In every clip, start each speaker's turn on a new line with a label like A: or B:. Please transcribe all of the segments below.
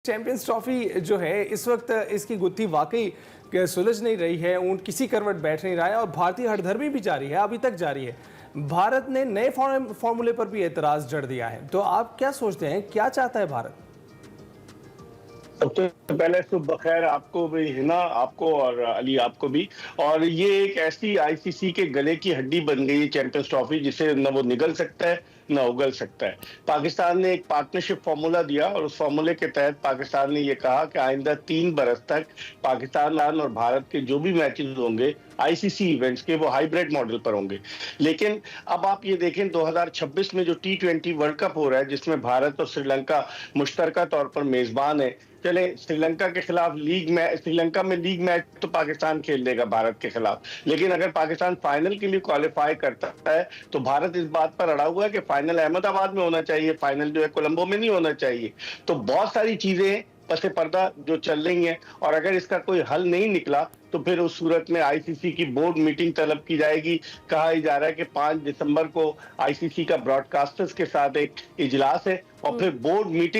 A: Champions trophy जो है इस वक्त इसकी गुत्थी वाकई सुलझ नहीं रही है। ऊंट किसी करवट बैठ नहीं रहा है और भारतीय हठधर्मी भी जारी है, अभी तक जारी है। भारत ने नए फॉर्मूले पर भी एतराज जड़ दिया है। तो आप क्या सोचते हैं, क्या चाहता है भारत?
B: सबसे पहले सुबह बखैर आपको भी, हिना आपको और अली आपको भी। और ये एक ऐसी आईसीसी के गले की हड्डी बन गई है चैंपियंस ट्रॉफी, जिसे न वो निगल सकता है न उगल सकता है। पाकिस्तान ने एक पार्टनरशिप फार्मूला दिया और उस फार्मूले के तहत पाकिस्तान ने ये कहा कि आइंदा 3 बरस तक पाकिस्तान और भारत के जो भी मैचेस होंगे आईसीसी इवेंट्स के, वो हाइब्रिड मॉडल पर होंगे। लेकिन अब आप ये देखें 2026 में जो T20 वर्ल्ड कप हो रहा है, जिसमें भारत और श्रीलंका मुश्तरका तौर पर मेजबान है। चले श्रीलंका के खिलाफ श्रीलंका में लीग मैच तो पाकिस्तान खेल लेगा भारत के खिलाफ, लेकिन अगर पाकिस्तान फाइनल के लिए क्वालिफाई करता है तो भारत इस बात पर अड़ा हुआ है कि फाइनल अहमदाबाद में होना चाहिए, फाइनल जो है कोलंबो में नहीं होना चाहिए। तो बहुत सारी चीजें पसे पर्दा जो चल रही हैं, और अगर इसका कोई हल नहीं निकला तो फिर उस सूरत में आईसीसी की बोर्ड मीटिंग तलब की जाएगी। कहा जा रहा है कि 5 दिसंबर को आईसीसी का ब्रॉडकास्टर्स के साथ एक इजलास है और फिर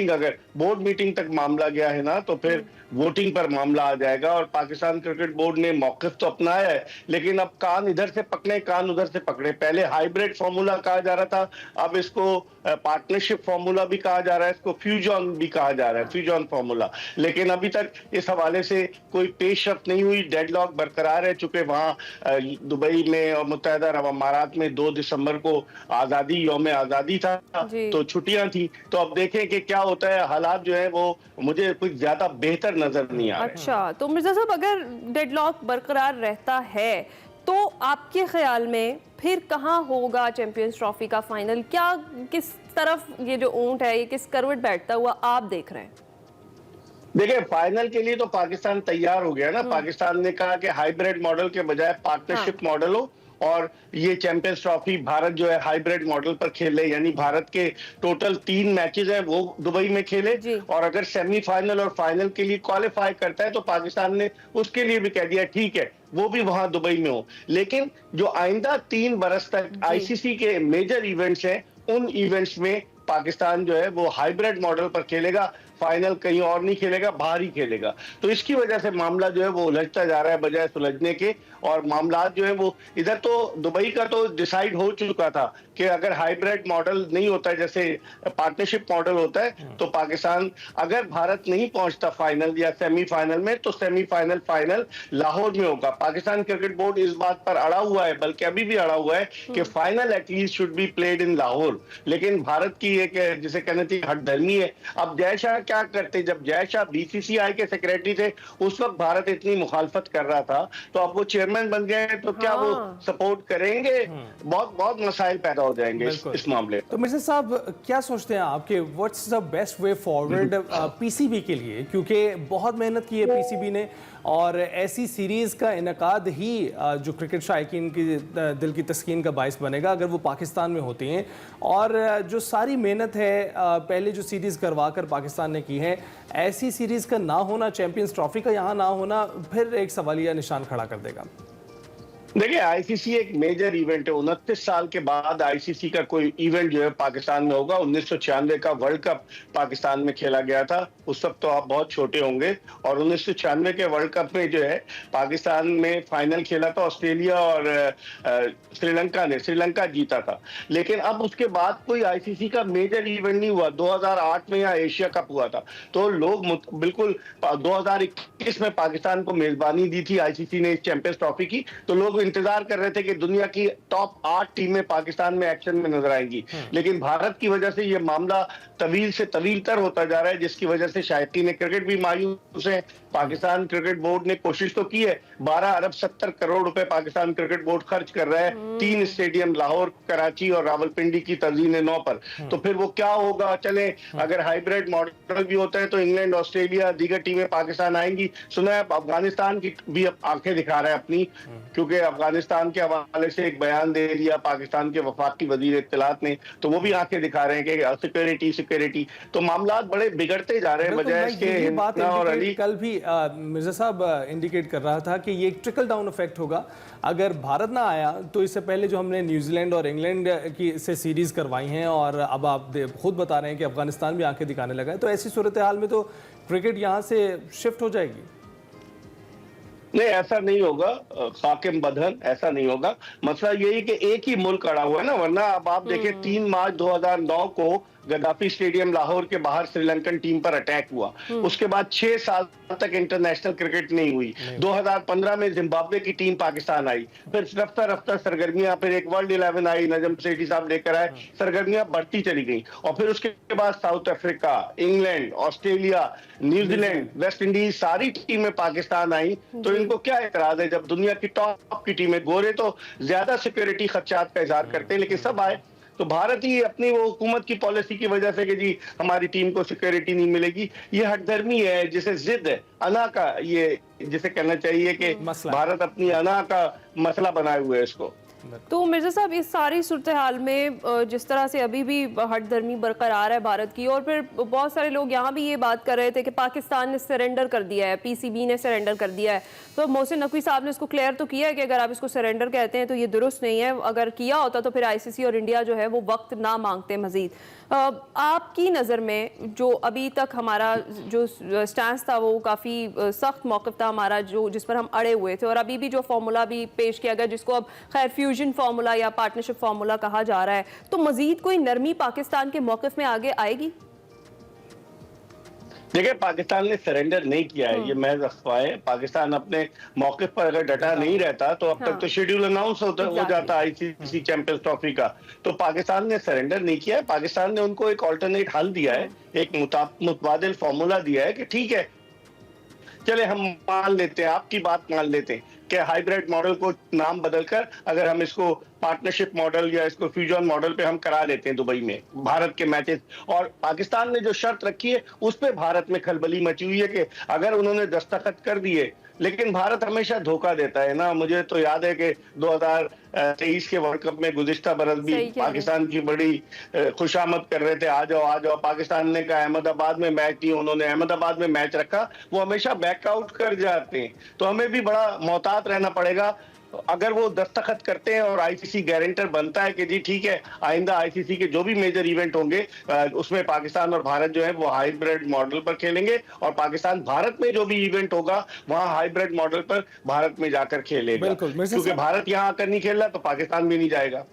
B: अगर बोर्ड मीटिंग तक मामला गया है ना, तो फिर वोटिंग पर मामला आ जाएगा। और पाकिस्तान क्रिकेट बोर्ड ने मौकिफ तो अपनाया है, लेकिन अब कान इधर से पकड़े कान उधर से पकड़े। पहले हाइब्रिड फार्मूला कहा जा रहा था, अब इसको पार्टनरशिप फार्मूला भी कहा जा रहा है, इसको फ्यूजन भी कहा जा रहा है, फ्यूजन फार्मूला। लेकिन अभी तक इस हवाले से कोई पेशरफ नहीं हुई, डेडलॉक बरकरार है। चूंकि वहां दुबई में और मुत्तहदा अरब अमारात में 2 दिसंबर को यौम आजादी था, तो छुट्टियां थी। तो अब देखें कि क्या होता है। हालात जो है वो मुझे कुछ ज्यादा बेहतर नजर नहीं आ रहे।
C: अच्छा, तो मिर्जा साहब, अगर डेडलॉक बरकरार रहता है तो आपके ख्याल में फिर कहाँ होगा चैंपियंस ट्रॉफी का फाइनल? क्या किस तरफ ये जो ऊंट है, ये किस करवट बैठता हुआ आप देख रहे हैं?
B: देखिए, फाइनल के लिए तो पाकिस्तान तैयार हो गया ना। पाकिस्तान ने कहा कि हाइब्रिड मॉडल के बजाय पार्टनरशिप मॉडल हो, और ये चैंपियंस ट्रॉफी भारत जो है हाइब्रिड मॉडल पर खेले, यानी भारत के टोटल 3 मैचेस हैं वो दुबई में खेले, और अगर सेमीफाइनल और फाइनल के लिए क्वालिफाई करता है तो पाकिस्तान ने उसके लिए भी कह दिया ठीक है, वो भी वहां दुबई में हो। लेकिन जो आइंदा 3 बरस तक आईसीसी के मेजर इवेंट्स हैं, उन इवेंट्स में पाकिस्तान जो है वो हाइब्रिड मॉडल पर खेलेगा, फाइनल कहीं और नहीं खेलेगा, बाहर ही खेलेगा। तो इसकी वजह से मामला जो है वो उलझता जा रहा है बजाय सुलझने के। और मामला जो है वो इधर तो दुबई का तो डिसाइड हो चुका था कि अगर हाइब्रिड मॉडल नहीं होता है, जैसे पार्टनरशिप मॉडल होता है, तो पाकिस्तान, अगर भारत नहीं पहुंचता फाइनल या सेमीफाइनल में, तो सेमीफाइनल फाइनल लाहौर में होगा। पाकिस्तान क्रिकेट बोर्ड इस बात पर अड़ा हुआ है, बल्कि अभी भी अड़ा हुआ है कि final at least should be played in Lahore. लेकिन भारत की एक, जिसे कहना चाहिए, हठधर्मी है। अब जय शाह क्या करते? जब जय शाह बीसीसीआई के सेक्रेटरी थे, उस वक्त भारत इतनी मुखालफत कर रहा था, तो अब वो चेयरमैन बन गए, तो क्या वो सपोर्ट करेंगे? बहुत मसाइल पैदा हो जाएंगे इस मामले।
A: तो मिर्जा साहब, क्या सोचते हैं आपके, what's the best way forward PCB के लिए? क्योंकि बहुत मेहनत की है पीसीबी ने, और ऐसी सीरीज का इनकाद ही जो क्रिकेट शायकीन की दिल की तस्कीन का बायस बनेगा अगर वो पाकिस्तान में होती हैं। और जो सारी मेहनत है पहले जो सीरीज करवा कर पाकिस्तान ने की है, ऐसी सीरीज का ना होना, चैंपियंस ट्रॉफी का यहाँ ना होना, फिर एक सवालिया निशान खड़ा कर देगा।
B: देखिए, आईसीसी एक मेजर इवेंट है। 29 साल के बाद आईसीसी का कोई इवेंट जो है पाकिस्तान में होगा। 1996 का वर्ल्ड कप पाकिस्तान में खेला गया था, उस वक्त तो आप बहुत छोटे होंगे। और 1996 के वर्ल्ड कप में जो है पाकिस्तान में फाइनल खेला था ऑस्ट्रेलिया और श्रीलंका जीता था। लेकिन अब उसके बाद कोई आईसीसी का मेजर इवेंट नहीं हुआ। 2008 में यहाँ एशिया कप हुआ था, तो लोग बिल्कुल 2021 में पाकिस्तान को मेजबानी दी थी आईसीसी ने इस चैंपियंस ट्रॉफी की, तो लोग इंतजार कर रहे थे कि दुनिया की टॉप 8 टीमें पाकिस्तान में एक्शन में नजर आएंगी। लेकिन भारत की वजह से ये मामला तवील से तवील तर होता जा रहा है, जिसकी वजह से शायकीन क्रिकेट भी मायूस है। पाकिस्तान क्रिकेट बोर्ड ने कोशिश तो की है, 12 अरब 70 करोड़ रुपए पाकिस्तान क्रिकेट बोर्ड खर्च कर रहा है 3 स्टेडियम, लाहौर, कराची और रावलपिंडी की तर्जीन 9 पर। तो फिर वो क्या होगा? चले, अगर हाइब्रिड मॉडल भी होता है तो इंग्लैंड, ऑस्ट्रेलिया, दीगर टीमें पाकिस्तान आएंगी। सुना है अफगानिस्तान की भी अब आंखें दिखा रहा है अपनी, क्योंकि अफगानिस्तान के हवाले से एक बयान दे दिया पाकिस्तान के वफाकी वजीर इत्तलात ने, तो वो भी आंखें दिखा रहे हैं कि सिक्योरिटी। तो मामला बड़े बिगड़ते जा रहे हैं बजाय इसके।
A: और अली कल भी मिर्जा साहब इंडिकेट कर रहा था कि ये एक ट्रिकल डाउन इफेक्ट होगा। अगर भारत ना आया तो इससे पहले जो हमने न्यूजीलैंड और इंग्लैंड की से सीरीज करवाई हैं, और अब आप खुद बता रहे हैं कि अफगानिस्तान भी आंखें दिखाने लगा है, तो ऐसी सूरत हाल में तो क्रिकेट यहाँ से शिफ्ट हो जाएगी?
B: नहीं, ऐसा नहीं होगा काकिम बधन, ऐसा नहीं होगा। मसला यही कि एक ही मुल्क अड़ा हुआ है ना, वरना अब आप देखिए 3 मार्च 2009 को गद्दाफी स्टेडियम लाहौर के बाहर श्रीलंकन टीम पर अटैक हुआ। उसके बाद 6 साल तक इंटरनेशनल क्रिकेट नहीं हुई। 2015 में जिम्बाब्वे की टीम पाकिस्तान आई, फिर रफ्ता रफ्ता सरगर्मियां, फिर एक वर्ल्ड 11 आई, नजम सेठी साहब लेकर आए, सरगर्मियां बढ़ती चली गई। और फिर उसके बाद south Africa, England, Australia, New Zealand, West Indies, सारी टीमें पाकिस्तान आई। तो इनको क्या एतराज है जब दुनिया की टॉप की टीमें, गोरे तो ज्यादा सिक्योरिटी खदशात का इजहार करते हैं, लेकिन सब आए। तो भारत ही अपनी वो हुकूमत की पॉलिसी की वजह से कि जी हमारी टीम को सिक्योरिटी नहीं मिलेगी, ये हठधर्मी है, जिसे जिद है, अना का, ये जिसे कहना चाहिए कि भारत अपनी अना का मसला बनाए हुए है इसको।
C: तो मिर्जा साहब, इस सारी सूरत हाल में जिस तरह से अभी भी हठधर्मी बरकरार है भारत की, और फिर बहुत सारे लोग यहाँ भी ये बात कर रहे थे कि पाकिस्तान ने सरेंडर कर दिया है, पीसीबी ने सरेंडर कर दिया है, तो मोहसिन नकवी साहब ने इसको क्लियर तो किया है कि अगर आप इसको सरेंडर कहते हैं तो ये दुरुस्त नहीं है, अगर किया होता तो फिर आईसीसी और इंडिया जो है वो वक्त ना मांगते मजीद। आपकी नज़र में जो अभी तक हमारा जो स्टैंस था वो काफ़ी सख्त मौक़िफ़ था हमारा, जो जिस पर हम अड़े हुए थे, और अभी भी जो फार्मूला भी पेश किया गया जिसको अब खैर फ्यूजन फार्मूला या पार्टनरशिप फार्मूला कहा जा रहा है, तो मजीद कोई नरमी पाकिस्तान के मौक़िफ़ में आगे आएगी?
B: देखिए, पाकिस्तान ने सरेंडर नहीं किया है, ये महज अफवाह है। पाकिस्तान अपने मौक़िफ़ पर अगर डटा नहीं रहता तो अब तक तो शेड्यूल अनाउंस हो जाता आईसीसी चैंपियंस ट्रॉफी का। तो पाकिस्तान ने सरेंडर नहीं किया है, पाकिस्तान ने उनको एक ऑल्टरनेट हल दिया है, एक मुतबादिल फार्मूला दिया है कि ठीक है, चले हम मान लेते हैं, आपकी बात मान लेते हैं कि हाइब्रिड मॉडल को नाम बदलकर अगर हम इसको पार्टनरशिप मॉडल या इसको फ्यूजन मॉडल पे हम करा लेते हैं दुबई में भारत के मैचेस, और पाकिस्तान ने जो शर्त रखी है उस पे भारत में खलबली मची हुई है कि अगर उन्होंने दस्तखत कर दिए, लेकिन भारत हमेशा धोखा देता है ना। मुझे तो याद है कि 2023 के वर्ल्ड कप में गुज़िश्ता बरस भी पाकिस्तान की बड़ी खुशामद कर रहे थे, आ जाओ आ जाओ। पाकिस्तान ने कहा अहमदाबाद में मैच नहीं, उन्होंने अहमदाबाद में मैच रखा, वो हमेशा बैकआउट कर जाते हैं। तो हमें भी बड़ा मोहतात रहना पड़ेगा। अगर वो दस्तखत करते हैं और आईसीसी गारंटर बनता है कि जी ठीक है, आइंदा आईसीसी के जो भी मेजर इवेंट होंगे उसमें पाकिस्तान और भारत जो है वो हाइब्रिड मॉडल पर खेलेंगे, और पाकिस्तान भारत में जो भी इवेंट होगा वहां हाइब्रिड मॉडल पर भारत में जाकर खेलेगा, क्योंकि भारत यहाँ आकर नहीं खेल रहा तो पाकिस्तान भी नहीं जाएगा।